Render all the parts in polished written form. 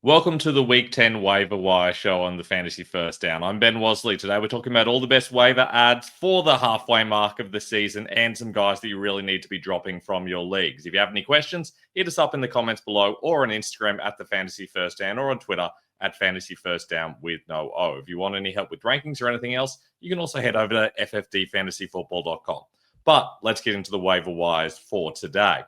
Welcome to the Week 10 Waiver Wire show on the Fantasy First Down. I'm Ben Wasley. Today we're talking about all the best waiver ads for the halfway mark of the season and some guys that you really need to be dropping from your leagues. If you have any questions, hit us up in the comments below or on Instagram at the Fantasy First Down or on Twitter at Fantasy First Down with no O. If you want any help with rankings or anything else, you can also head over to ffdfantasyfootball.com. But let's get into the waiver wires for today.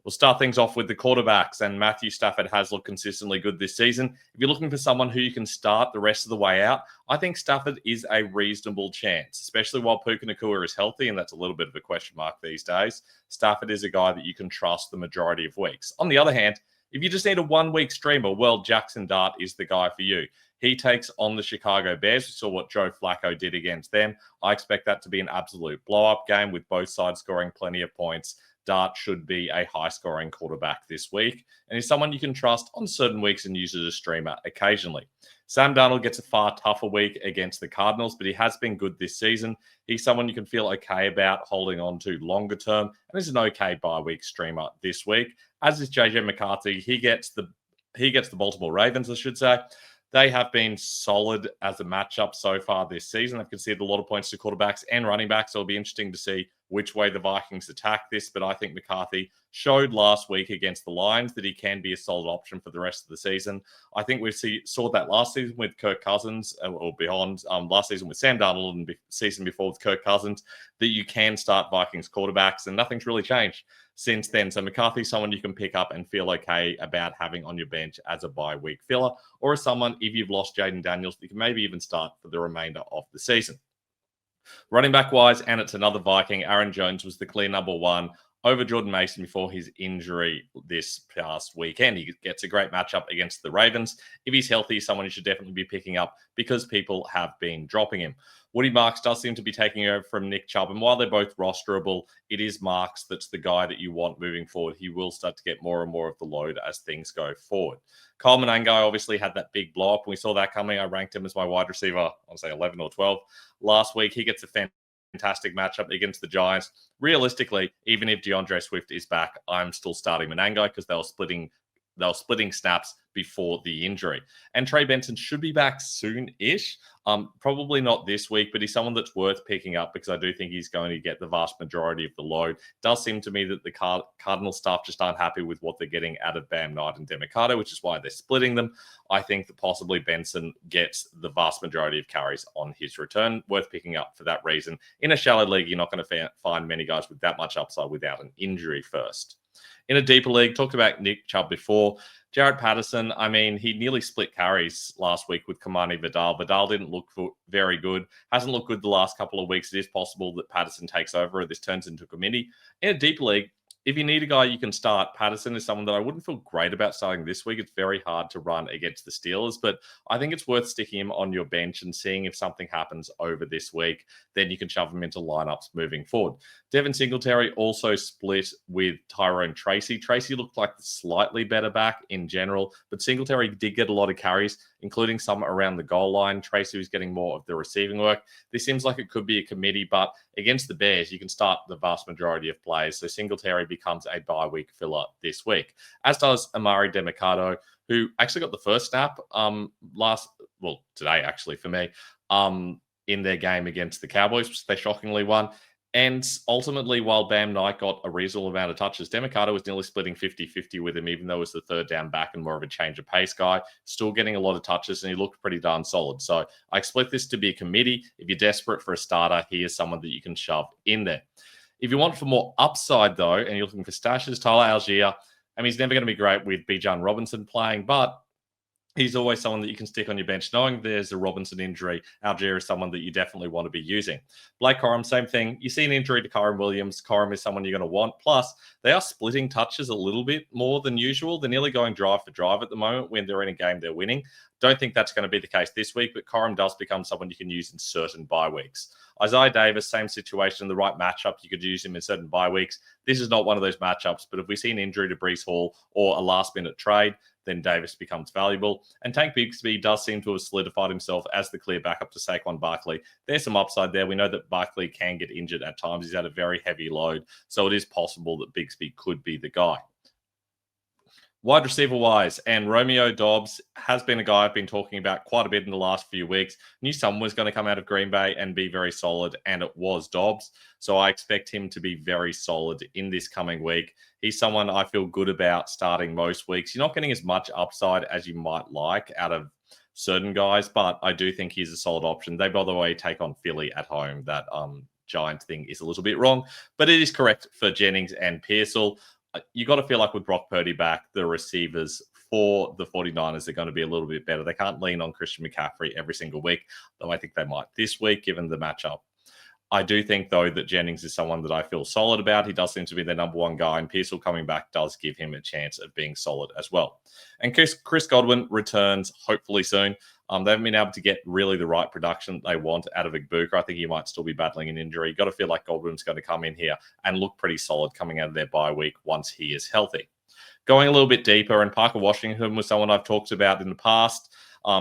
We'll start things off with the quarterbacks, and Matthew Stafford has looked consistently good this season. If you're looking for someone who you can start the rest of the way out, I think Stafford is a reasonable chance, especially while Puka Nacua is healthy, and that's a little bit of a question mark these days. Stafford is a guy that you can trust the majority of weeks. On the other hand, if you just need a one-week streamer, well, Jackson Dart is the guy for you. He takes on the Chicago Bears. We saw what Joe Flacco did against them. I expect that to be an absolute blow-up game with both sides scoring plenty of points. Dart should be a high-scoring quarterback this week, and he's someone you can trust on certain weeks and use as a streamer occasionally. Sam Darnold gets a far tougher week against the Cardinals, but he has been good this season. He's someone you can feel okay about holding on to longer term, and is an okay bye-week streamer this week. As is JJ McCarthy, he gets the Baltimore Ravens, I should say. They have been solid as a matchup so far this season. They've conceded a lot of points to quarterbacks and running backs, so it'll be interesting to see which way the Vikings attack this. But I think McCarthy showed last week against the Lions that he can be a solid option for the rest of the season. I think we saw that last season with Kirk Cousins, or beyond, last season with Sam Darnold and season before with Kirk Cousins, that you can start Vikings quarterbacks, and nothing's really changed since then. So McCarthy's someone you can pick up and feel okay about having on your bench as a bye-week filler, or as someone, if you've lost Jaden Daniels, you can maybe even start for the remainder of the season. Running back-wise, and it's another Viking, Aaron Jones was the clear number one over Jordan Mason before his injury this past weekend. He gets a great matchup against the Ravens. If he's healthy, someone you should definitely be picking up because people have been dropping him. Woody Marks does seem to be taking over from Nick Chubb, and while they're both rosterable, it is Marks that's the guy that you want moving forward. He will start to get more and more of the load as things go forward. Kyle Manangai obviously had that big blow up, and we saw that coming. I ranked him as my wide receiver, I'll say 11 or 12 last week. He gets a fantastic matchup against the Giants. Realistically, even if DeAndre Swift is back, I'm still starting Manangai because they were splitting snaps before the injury. And Trey Benson should be back soon-ish. Probably not this week, but he's someone that's worth picking up because I do think he's going to get the vast majority of the load. It does seem to me that the Cardinal staff just aren't happy with what they're getting out of Bam Knight and Demicado, which is why they're splitting them. I think that possibly Benson gets the vast majority of carries on his return. Worth picking up for that reason. In a shallow league, you're not going to find many guys with that much upside without an injury first. In a deeper league, talked about Nick Chubb before. Jared Patterson, I mean, he nearly split carries last week with Kamani Vidal. Vidal didn't look very good. Hasn't looked good the last couple of weeks. It is possible that Patterson takes over or this turns into a committee. In a deeper league, if you need a guy you can start, Patterson is someone that I wouldn't feel great about starting this week. It's very hard to run against the Steelers, but I think it's worth sticking him on your bench and seeing if something happens over this week. Then you can shove him into lineups moving forward. Devin Singletary also split with Tyrone Tracy. Tracy looked like the slightly better back in general, but Singletary did get a lot of carries, including some around the goal line. Tracy was getting more of the receiving work. This seems like it could be a committee, but against the Bears, you can start the vast majority of plays. So Singletary becomes a bye-week filler this week, as does Amari Demicado, who actually got the first snap today actually for me, in their game against the Cowboys, which they shockingly won. And ultimately, while Bam Knight got a reasonable amount of touches, Demicado was nearly splitting 50-50 with him, even though it was the third down back and more of a change of pace guy. Still getting a lot of touches, and he looked pretty darn solid. So I expect this to be a committee. If you're desperate for a starter, he is someone that you can shove in there. If you want for more upside, though, and you're looking for stashes, Tyler Algier, I mean, he's never going to be great with Bijan Robinson playing, but he's always someone that you can stick on your bench. Knowing there's a Robinson injury, Algier is someone that you definitely want to be using. Blake Corum, same thing. You see an injury to Corum Williams. Corum is someone you're going to want. Plus, they are splitting touches a little bit more than usual. They're nearly going drive for drive at the moment when they're in a game they're winning. Don't think that's going to be the case this week, but Corum does become someone you can use in certain bye weeks. Isaiah Davis, same situation, the right matchup. You could use him in certain bye weeks. This is not one of those matchups, but if we see an injury to Breece Hall or a last-minute trade, then Davis becomes valuable. And Tank Bigsby does seem to have solidified himself as the clear backup to Saquon Barkley. There's some upside there. We know that Barkley can get injured at times. He's had a very heavy load, so it is possible that Bigsby could be the guy. Wide receiver wise, and Romeo Dobbs has been a guy I've been talking about quite a bit in the last few weeks. Knew someone was going to come out of Green Bay and be very solid, and it was Dobbs. So I expect him to be very solid in this coming week. He's someone I feel good about starting most weeks. You're not getting as much upside as you might like out of certain guys, but I do think he's a solid option. They, by the way, take on Philly at home. That Giant thing is a little bit wrong, but it is correct for Jennings and Pearsall. You got to feel like with Brock Purdy back, the receivers for the 49ers are going to be a little bit better. They can't lean on Christian McCaffrey every single week, though I think they might this week, given the matchup. I do think, though, that Jennings is someone that I feel solid about. He does seem to be the number one guy, and Pearsall coming back does give him a chance of being solid as well. And Chris Godwin returns hopefully soon. They haven't been able to get really the right production they want out of Igbokwe. I think he might still be battling an injury. You've got to feel like Godwin's going to come in here and look pretty solid coming out of their bye week once he is healthy. Going a little bit deeper, and Parker Washington was someone I've talked about in the past.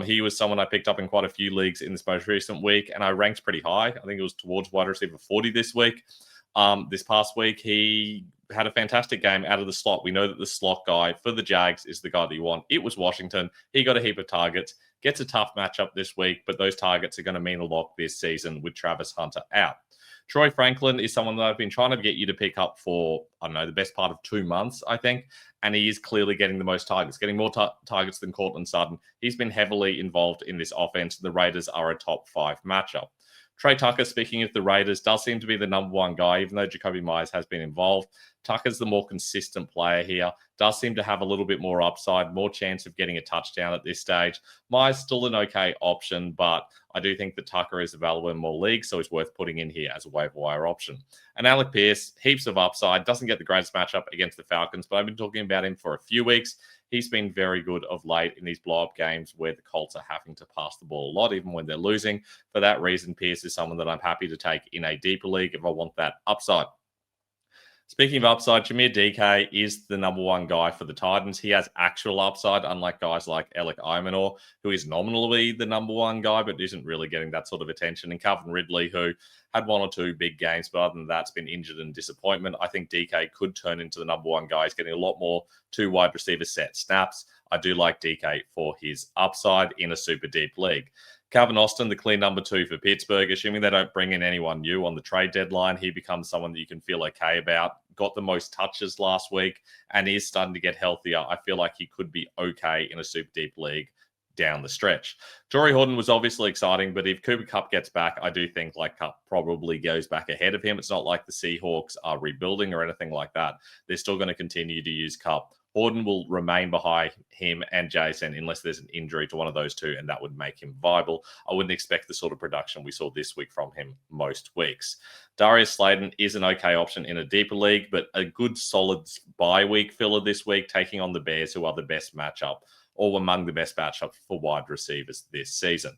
He was someone I picked up in quite a few leagues in this most recent week, and I ranked pretty high. I think it was towards wide receiver 40 this week. This past week, he had a fantastic game out of the slot. We know that the slot guy for the Jags is the guy that you want. It was Washington. He got a heap of targets. Gets a tough matchup this week, but those targets are going to mean a lot this season with Travis Hunter out. Troy Franklin is someone that I've been trying to get you to pick up for, I don't know, the best part of 2 months, I think. And he is clearly getting the most targets, getting more targets than Cortland Sutton. He's been heavily involved in this offense. The Raiders are a top 5 matchup. Trey Tucker, speaking of the Raiders, does seem to be the number one guy, even though Jacoby Myers has been involved. Tucker's the more consistent player here, does seem to have a little bit more upside, more chance of getting a touchdown at this stage. Myers still an okay option, but I do think that Tucker is available in more leagues, so he's worth putting in here as a waiver wire option. And Alec Pierce, heaps of upside, doesn't get the greatest matchup against the Falcons, but I've been talking about him for a few weeks. He's been very good of late in these blow-up games where the Colts are having to pass the ball a lot, even when they're losing. For that reason, Pierce is someone that I'm happy to take in a deeper league if I want that upside. Speaking of upside, Jameer DK is the number one guy for the Titans. He has actual upside, unlike guys like Alec Imanor, who is nominally the number one guy, but isn't really getting that sort of attention. And Calvin Ridley, who had 1 or 2 big games, but other than that, has been injured and disappointment. I think DK could turn into the number one guy. He's getting a lot more 2 wide receiver set snaps. I do like DK for his upside in a super deep league. Calvin Austin, the clear number 2 for Pittsburgh, assuming they don't bring in anyone new on the trade deadline, he becomes someone that you can feel okay about. Got the most touches last week and is starting to get healthier. I feel like he could be okay in a super deep league down the stretch. Torrey Horton was obviously exciting, but if Cooper Kupp gets back, I do think like Kupp probably goes back ahead of him. It's not like the Seahawks are rebuilding or anything like that. They're still going to continue to use Kupp. Horton will remain behind him and Jason unless there's an injury to one of those two, and that would make him viable. I wouldn't expect the sort of production we saw this week from him most weeks. Darius Slayton is an okay option in a deeper league, but a good solid bye week filler this week, taking on the Bears, who are the best matchup or among the best matchups for wide receivers this season.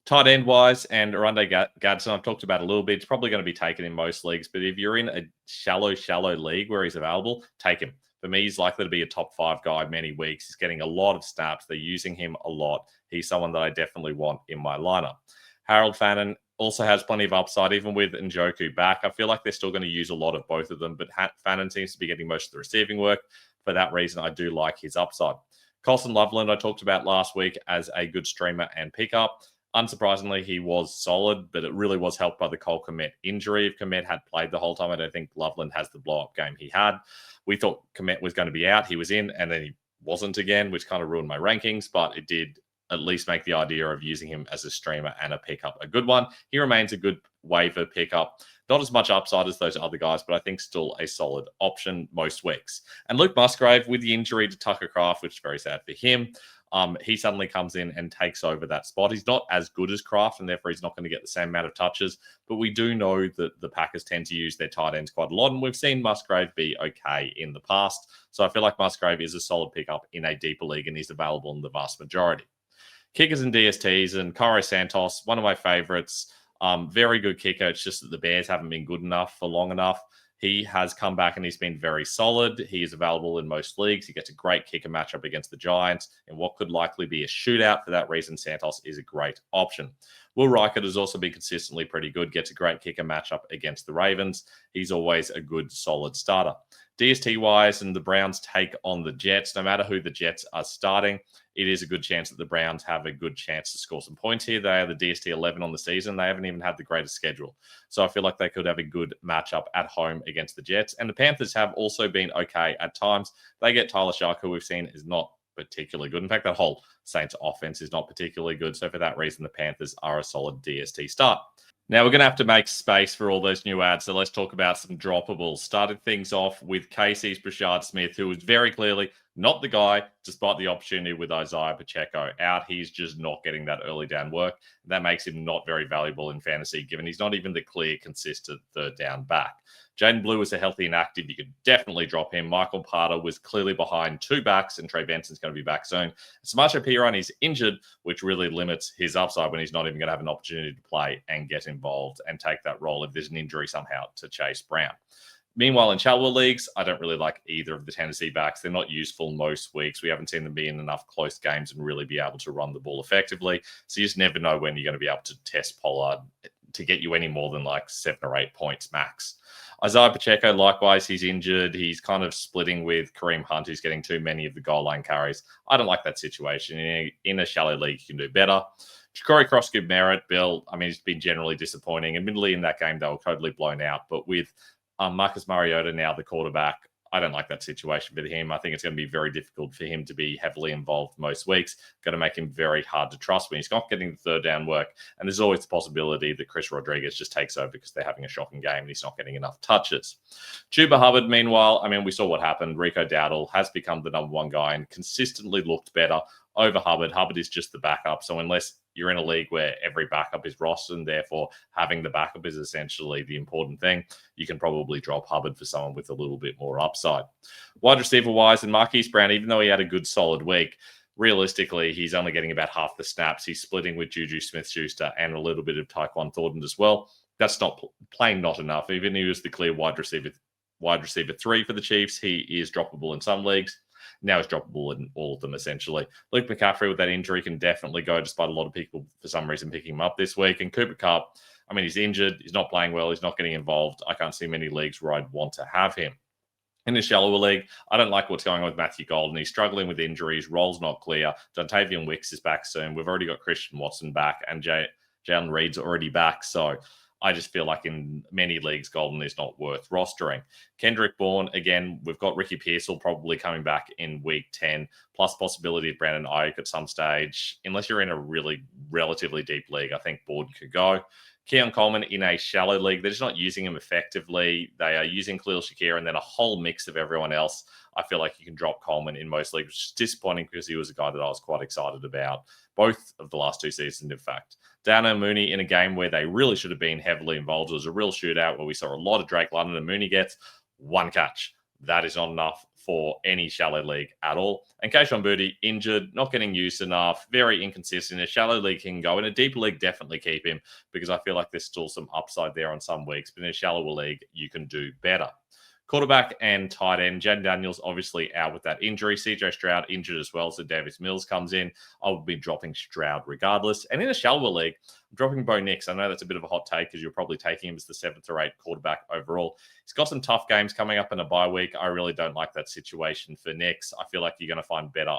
Tight end wise, and Arundel Gadsden, I've talked about a little bit. It's probably going to be taken in most leagues, but if you're in a shallow league where he's available, take him. For me, he's likely to be a top 5 guy many weeks. He's getting a lot of snaps. They're using him a lot. He's someone that I definitely want in my lineup. Harold Fannin also has plenty of upside, even with Njoku back. I feel like they're still going to use a lot of both of them, but Fannin seems to be getting most of the receiving work. For that reason, I do like his upside. Colson Loveland, I talked about last week as a good streamer and pickup. Unsurprisingly, he was solid, but it really was helped by the Cole Kmet injury. If Kmet had played the whole time, I don't think Loveland has the blow-up game he had. We thought Kmet was going to be out. He was in, and then he wasn't again, which kind of ruined my rankings, but it did at least make the idea of using him as a streamer and a pickup a good one. He remains a good waiver pickup. Not as much upside as those other guys, but I think still a solid option most weeks. And Luke Musgrave, with the injury to Tucker Kraft, which is very sad for him, he suddenly comes in and takes over that spot. He's not as good as Kraft, and therefore he's not going to get the same amount of touches. But we do know that the Packers tend to use their tight ends quite a lot, and we've seen Musgrave be okay in the past. So I feel like Musgrave is a solid pickup in a deeper league, and he's available in the vast majority. Kickers and DSTs, and Cairo Santos, one of my favorites. Very good kicker. It's just that the Bears haven't been good enough for long enough. He has come back and he's been very solid. He is available in most leagues. He gets a great kicker matchup against the Giants in what could likely be a shootout. For that reason, Santos is a great option. Will Reichert has also been consistently pretty good, gets a great kicker matchup against the Ravens. He's always a good, solid starter. DST-wise, and the Browns take on the Jets. No matter who the Jets are starting, it is a good chance that the Browns have a good chance to score some points here. They are the DST 11 on the season. They haven't even had the greatest schedule. So I feel like they could have a good matchup at home against the Jets. And the Panthers have also been okay at times. They get Tyler Shark, who we've seen is not particularly good. In fact, that whole Saints offense is not particularly good. So for that reason, the Panthers are a solid DST start. Now, we're going to have to make space for all those new ads, so let's talk about some droppables. Started things off with KC's Brashard Smith, who was very clearly not the guy, despite the opportunity with Isaiah Pacheco out. He's just not getting that early down work. That makes him not very valuable in fantasy, given he's not even the clear, consistent third down back. Jaden Blue is a healthy and active. You could definitely drop him. Michael Parter was clearly behind two backs, and Trey Benson's going to be back soon. Samaje Perine is injured, which really limits his upside when he's not even going to have an opportunity to play and get involved and take that role if there's an injury somehow to Chase Brown. Meanwhile, in shallower leagues, I don't really like either of the Tennessee backs. They're not useful most weeks. We haven't seen them be in enough close games and really be able to run the ball effectively. So you just never know when you're going to be able to test Pollard to get you any more than like 7 or 8 points max. Isaiah Pacheco, likewise, he's injured. He's kind of splitting with Kareem Hunt, who's getting too many of the goal line carries. I don't like that situation. In a shallow league, you can do better. Ja'Cory Cross could merit. Bill, I mean, he's been generally disappointing. Admittedly, in that game, they were totally blown out. But with Marcus Mariota now the quarterback, I don't like that situation for him. I think it's going to be very difficult for him to be heavily involved most weeks. Going to make him very hard to trust when he's not getting the third down work. And there's always the possibility that Chris Rodriguez just takes over because they're having a shocking game and he's not getting enough touches. Chuba Hubbard, meanwhile, I mean, we saw what happened. Rico Dowdle has become the number one guy and consistently looked better over Hubbard. Hubbard is just the backup. So unless you're in a league where every backup is rostered and therefore having the backup is essentially the important thing, you can probably drop Hubbard for someone with a little bit more upside. Wide receiver-wise, and Marquise Brown, even though he had a good solid week, realistically, he's only getting about half the snaps. He's splitting with Juju Smith-Schuster and a little bit of Tyquan Thornton as well. That's not playing not enough. Even if he was the clear wide receiver 3 for the Chiefs, he is droppable in some leagues. Now he's droppable in all of them, essentially. Luke McCaffrey with that injury can definitely go, despite a lot of people, for some reason, picking him up this week. And Cooper Kupp, I mean, he's injured. He's not playing well. He's not getting involved. I can't see many leagues where I'd want to have him. In a shallower league, I don't like what's going on with Matthew Golden. He's struggling with injuries. Role's not clear. Dontavian Wicks is back soon. We've already got Christian Watson back, and Jalen Reed's already back. So I just feel like in many leagues, Golden is not worth rostering. Kendrick Bourne, again, we've got Ricky Pearsall probably coming back in week 10, plus possibility of Brandon Ayuk at some stage. Unless you're in a really relatively deep league, I think Bourne could go. Keon Coleman in a shallow league, they're just not using him effectively. They are using Khalil Shakir and then a whole mix of everyone else. I feel like you can drop Coleman in most leagues, which is disappointing because he was a guy that I was quite excited about both of the last 2 seasons, in fact. Dano Mooney in a game where they really should have been heavily involved. It was a real shootout where we saw a lot of Drake London, and Mooney gets 1 catch. That is not enough for any shallow league at all. And Kayshon Boutte, injured, not getting used enough, very inconsistent. A shallow league can go. In a deep league, definitely keep him because I feel like there's still some upside there on some weeks. But in a shallower league, you can do better. Quarterback and tight end, Jaden Daniels obviously out with that injury. CJ Stroud injured as well, so Davis Mills comes in. I would be dropping Stroud regardless. And in a shallower league, I'm dropping Bo Nix. I know that's a bit of a hot take because you're probably taking him as the 7th or 8th quarterback overall. He's got some tough games coming up in a bye week. I really don't like that situation for Nix. I feel like you're going to find better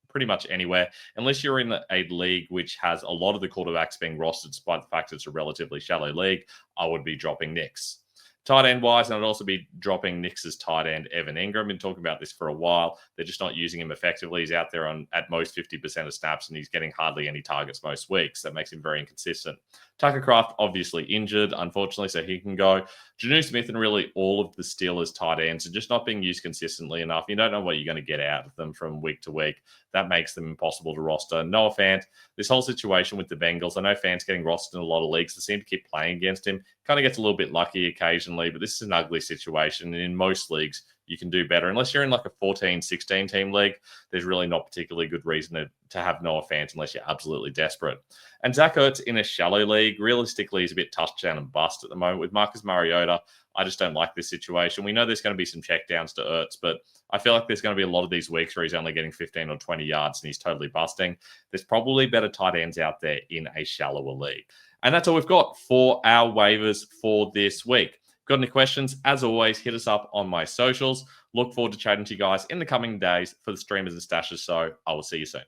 pretty much anywhere, unless you're in a league which has a lot of the quarterbacks being rostered, despite the fact it's a relatively shallow league. I would be dropping Nix. Tight end wise, and I'd also be dropping Knicks' tight end, Evan Ingram. Been talking about this for a while. They're just not using him effectively. He's out there on at most 50% of snaps, and he's getting hardly any targets most weeks. That makes him very inconsistent. Tucker Kraft, obviously injured, unfortunately, so he can go. Janu Smith and really all of the Steelers' tight ends are just not being used consistently enough. You don't know what you're going to get out of them from week to week. That makes them impossible to roster. Noah Fant, this whole situation with the Bengals, I know Fant's getting rostered in a lot of leagues. They seem to keep playing against him. Kind of gets a little bit lucky occasionally, but this is an ugly situation. And in most leagues, you can do better. Unless you're in like a 14, 16 team league, there's really not particularly good reason to have Noah Fant unless you're absolutely desperate. And Zach Ertz in a shallow league, realistically, is a bit touchdown and bust at the moment. With Marcus Mariota, I just don't like this situation. We know there's going to be some checkdowns to Ertz, but I feel like there's going to be a lot of these weeks where he's only getting 15 or 20 yards and he's totally busting. There's probably better tight ends out there in a shallower league. And that's all we've got for our waivers for this week. Got any questions? As always, hit us up on my socials. Look forward to chatting to you guys in the coming days for the streamers and stashes. So I will see you soon.